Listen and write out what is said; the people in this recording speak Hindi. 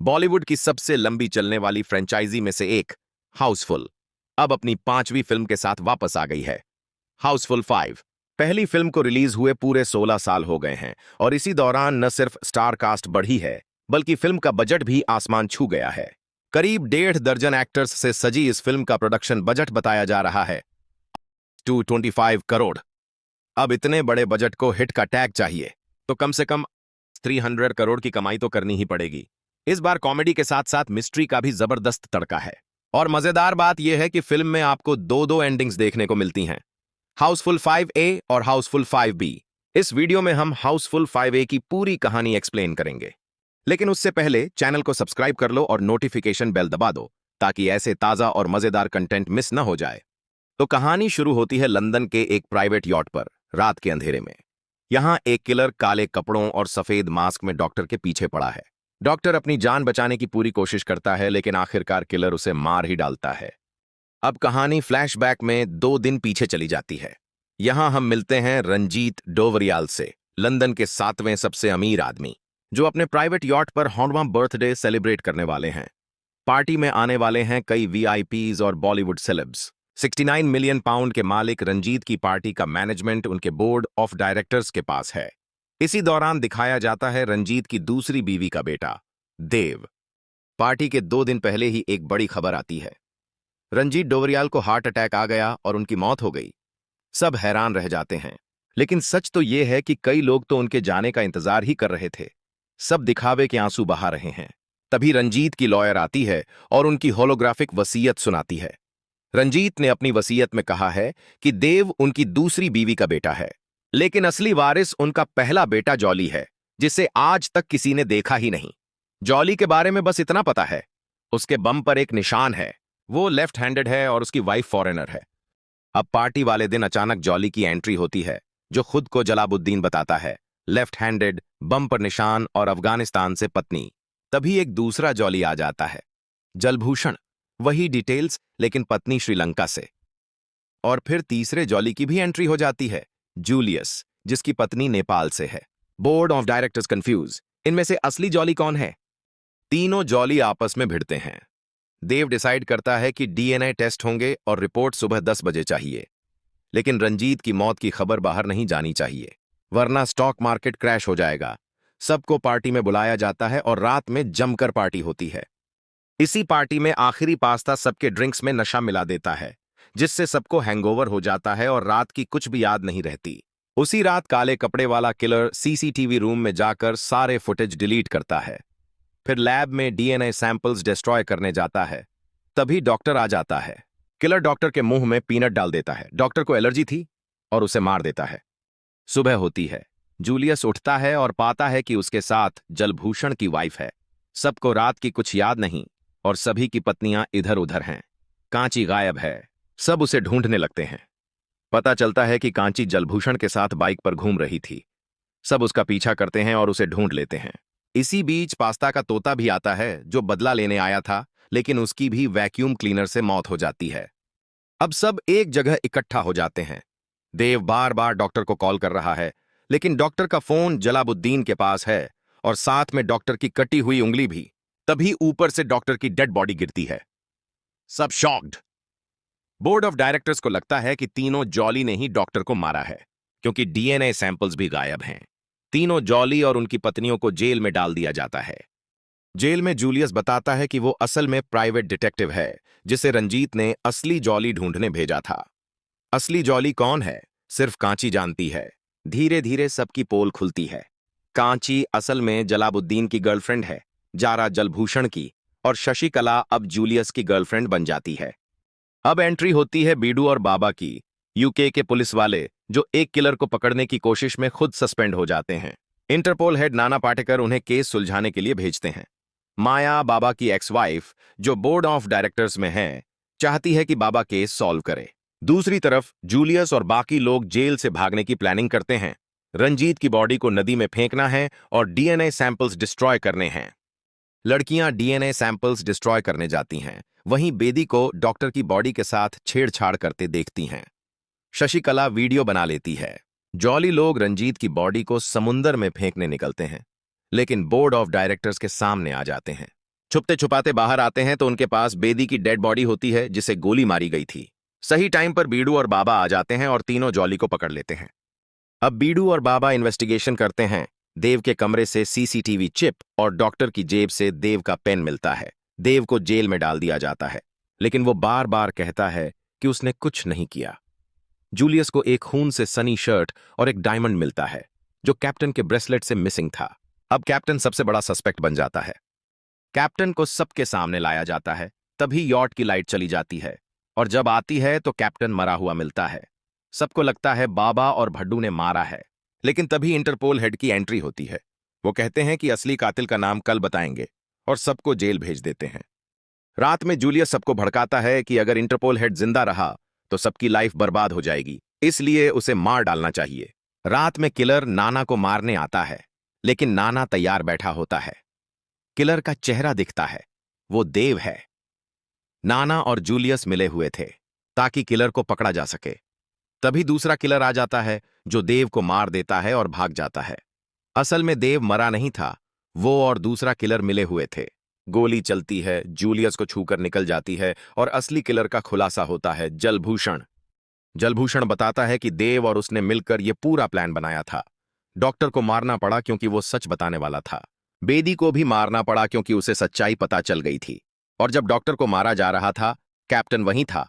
बॉलीवुड की सबसे लंबी चलने वाली फ्रेंचाइजी में से एक हाउसफुल अब अपनी 5वीं फिल्म के साथ वापस आ गई है। हाउसफुल 5 पहली फिल्म को रिलीज हुए पूरे 16 साल हो गए हैं और इसी दौरान न सिर्फ स्टार कास्ट बढ़ी है बल्कि फिल्म का बजट भी आसमान छू गया है। करीब 1.5 दर्जन एक्टर्स से सजी इस फिल्म का प्रोडक्शन बजट बताया जा रहा है 225 करोड़। अब इतने बड़े बजट को हिट का टैग चाहिए तो कम से कम 300 करोड़ की कमाई तो करनी ही पड़ेगी। इस बार कॉमेडी के साथ साथ मिस्ट्री का भी जबरदस्त तड़का है और मजेदार बात यह है कि फिल्म में आपको दो एंडिंग्स देखने को मिलती हैं, हाउसफुल 5A और हाउसफुल 5B। इस वीडियो में हम हाउसफुल 5A की पूरी कहानी एक्सप्लेन करेंगे, लेकिन उससे पहले चैनल को सब्सक्राइब कर लो और नोटिफिकेशन बेल दबा दो ताकि ऐसे ताजा और मजेदार कंटेंट मिस न हो जाए। तो कहानी शुरू होती है लंदन के एक प्राइवेट यॉट पर रात के अंधेरे में। यहां एक किलर काले कपड़ों और सफेद मास्क में डॉक्टर के पीछे पड़ा है। डॉक्टर अपनी जान बचाने की पूरी कोशिश करता है लेकिन आखिरकार किलर उसे मार ही डालता है। अब कहानी फ्लैशबैक में 2 दिन पीछे चली जाती है। यहां हम मिलते हैं रंजीत डोवरियाल से, लंदन के 7वें सबसे अमीर आदमी, जो अपने प्राइवेट यॉट पर 100वां बर्थडे सेलिब्रेट करने वाले हैं। पार्टी में आने वाले हैं कई वीआईपीज और बॉलीवुड सेलेब्स। 69 मिलियन पाउंड के मालिक रंजीत की पार्टी का मैनेजमेंट उनके बोर्ड ऑफ डायरेक्टर्स के पास है। इसी दौरान दिखाया जाता है रंजीत की दूसरी बीवी का बेटा देव। पार्टी के 2 दिन पहले ही एक बड़ी खबर आती है, रंजीत डोवरियाल को हार्ट अटैक आ गया और उनकी मौत हो गई। सब हैरान रह जाते हैं, लेकिन सच तो यह है कि कई लोग तो उनके जाने का इंतजार ही कर रहे थे। सब दिखावे के आंसू बहा रहे हैं। तभी रंजीत की लॉयर आती है और उनकी होलोग्राफिक वसीयत सुनाती है। रंजीत ने अपनी वसीयत में कहा है कि देव उनकी दूसरी बीवी का बेटा है, लेकिन असली वारिस उनका पहला बेटा जॉली है, जिसे आज तक किसी ने देखा ही नहीं। जॉली के बारे में बस इतना पता है, उसके बम पर एक निशान है, वो लेफ्ट हैंडेड है और उसकी वाइफ फॉरेनर है। अब पार्टी वाले दिन अचानक जॉली की एंट्री होती है, जो खुद को जलाबुद्दीन बताता है, लेफ्ट हैंडेड, बम पर निशान और अफगानिस्तान से पत्नी। तभी एक दूसरा जॉली आ जाता है, जलभूषण, वही डिटेल्स लेकिन पत्नी श्रीलंका से। और फिर तीसरे जॉली की भी एंट्री हो जाती है, जूलियस, जिसकी पत्नी नेपाल से है। बोर्ड ऑफ डायरेक्टर्स कंफ्यूज, इनमें से असली जॉली कौन है? तीनों जॉली आपस में भिड़ते हैं। देव डिसाइड करता है कि डीएनए टेस्ट होंगे और रिपोर्ट सुबह 10 बजे चाहिए, लेकिन रंजीत की मौत की खबर बाहर नहीं जानी चाहिए, वरना स्टॉक मार्केट क्रैश हो जाएगा। सबको पार्टी में बुलाया जाता है और रात में जमकर पार्टी होती है। इसी पार्टी में आखिरी पास्ता सबके ड्रिंक्स में नशा मिला देता है, जिससे सबको हैंगओवर हो जाता है और रात की कुछ भी याद नहीं रहती। उसी रात काले कपड़े वाला किलर सीसीटीवी रूम में जाकर सारे फुटेज डिलीट करता है, फिर लैब में डीएनए सैंपल्स डिस्ट्रॉय करने जाता है। तभी डॉक्टर आ जाता है। किलर डॉक्टर के मुंह में पीनट डाल देता है, डॉक्टर को एलर्जी थी और उसे मार देता है। सुबह होती है, जूलियस उठता है और पाता है कि उसके साथ जलभूषण की वाइफ है। सबको रात की कुछ याद नहीं और सभी की पत्नियां इधर उधर हैं। कांची गायब है, सब उसे ढूंढने लगते हैं। पता चलता है कि कांची जलभूषण के साथ बाइक पर घूम रही थी। सब उसका पीछा करते हैं और उसे ढूंढ लेते हैं। इसी बीच पास्ता का तोता भी आता है, जो बदला लेने आया था, लेकिन उसकी भी वैक्यूम क्लीनर से मौत हो जाती है। अब सब एक जगह इकट्ठा हो जाते हैं। देव बार बार डॉक्टर को कॉल कर रहा है, लेकिन डॉक्टर का फोन जलाबुद्दीन के पास है और साथ में डॉक्टर की कटी हुई उंगली भी। तभी ऊपर से डॉक्टर की डेड बॉडी गिरती है। सब शॉक्ड। बोर्ड ऑफ डायरेक्टर्स को लगता है कि तीनों जॉली ने ही डॉक्टर को मारा है, क्योंकि डीएनए सैंपल्स भी गायब हैं। तीनों जॉली और उनकी पत्नियों को जेल में डाल दिया जाता है। जेल में जूलियस बताता है कि वो असल में प्राइवेट डिटेक्टिव है, जिसे रंजीत ने असली जॉली ढूंढने भेजा था। असली जॉली कौन है, सिर्फ कांची जानती है। धीरे धीरे सबकी पोल खुलती है। कांची असल में जलाबुद्दीन की गर्लफ्रेंड है, जारा जलभूषण की, और शशिकला अब जूलियस की गर्लफ्रेंड बन जाती है। अब एंट्री होती है बीडू और बाबा की, यूके के पुलिस वाले, जो एक किलर को पकड़ने की कोशिश में खुद सस्पेंड हो जाते हैं। इंटरपोल हेड नाना पाटेकर उन्हें केस सुलझाने के लिए भेजते हैं। माया, बाबा की एक्स वाइफ, जो बोर्ड ऑफ डायरेक्टर्स में है, चाहती है कि बाबा केस सॉल्व करे। दूसरी तरफ जूलियस और बाकी लोग जेल से भागने की प्लानिंग करते हैं। रंजीत की बॉडी को नदी में फेंकना है और डीएनए सैंपल्स डिस्ट्रॉय करने हैं। लड़कियां डीएनए सैंपल्स डिस्ट्रॉय करने जाती हैं, वहीं बेदी को डॉक्टर की बॉडी के साथ छेड़छाड़ करते देखती हैं। शशिकला वीडियो बना लेती है। जॉली लोग रंजीत की बॉडी को समुंदर में फेंकने निकलते हैं, लेकिन बोर्ड ऑफ डायरेक्टर्स के सामने आ जाते हैं। छुपते छुपाते बाहर आते हैं तो उनके पास बेदी की डेड बॉडी होती है जिसे गोली मारी गई थी। सही टाइम पर बीडू और बाबा आ जाते हैं और तीनों जॉली को पकड़ लेते हैं। अब बीडू और बाबा इन्वेस्टिगेशन करते हैं। देव के कमरे से सीसीटीवी चिप और डॉक्टर की जेब से देव का पेन मिलता है। देव को जेल में डाल दिया जाता है, लेकिन वो बार बार कहता है कि उसने कुछ नहीं किया। जूलियस को एक खून से सनी शर्ट और एक डायमंड मिलता है जो कैप्टन के ब्रेसलेट से मिसिंग था। अब कैप्टन सबसे बड़ा सस्पेक्ट बन जाता है। कैप्टन को सबके सामने लाया जाता है। तभी यॉट की लाइट चली जाती है और जब आती है तो कैप्टन मरा हुआ मिलता है। सबको लगता है बाबा और भड्डू ने मारा है, लेकिन तभी इंटरपोल हेड की एंट्री होती है। वो कहते हैं कि असली कातिल का नाम कल बताएंगे और सबको जेल भेज देते हैं। रात में जूलियस सबको भड़काता है कि अगर इंटरपोल हेड जिंदा रहा तो सबकी लाइफ बर्बाद हो जाएगी, इसलिए उसे मार डालना चाहिए। रात में किलर नाना को मारने आता है, लेकिन नाना तैयार बैठा होता है। किलर का चेहरा दिखता है, वो देव है। नाना और जूलियस मिले हुए थे ताकि किलर को पकड़ा जा सके। तभी दूसरा किलर आ जाता है जो देव को मार देता है और भाग जाता है। असल में देव मरा नहीं था, वो और दूसरा किलर मिले हुए थे। गोली चलती है, जूलियस को छूकर निकल जाती है और असली किलर का खुलासा होता है, जलभूषण। जलभूषण बताता है कि देव और उसने मिलकर यह पूरा प्लान बनाया था। डॉक्टर को मारना पड़ा क्योंकि वो सच बताने वाला था। बेदी को भी मारना पड़ा क्योंकि उसे सच्चाई पता चल गई थी। और जब डॉक्टर को मारा जा रहा था, कैप्टन वहीं था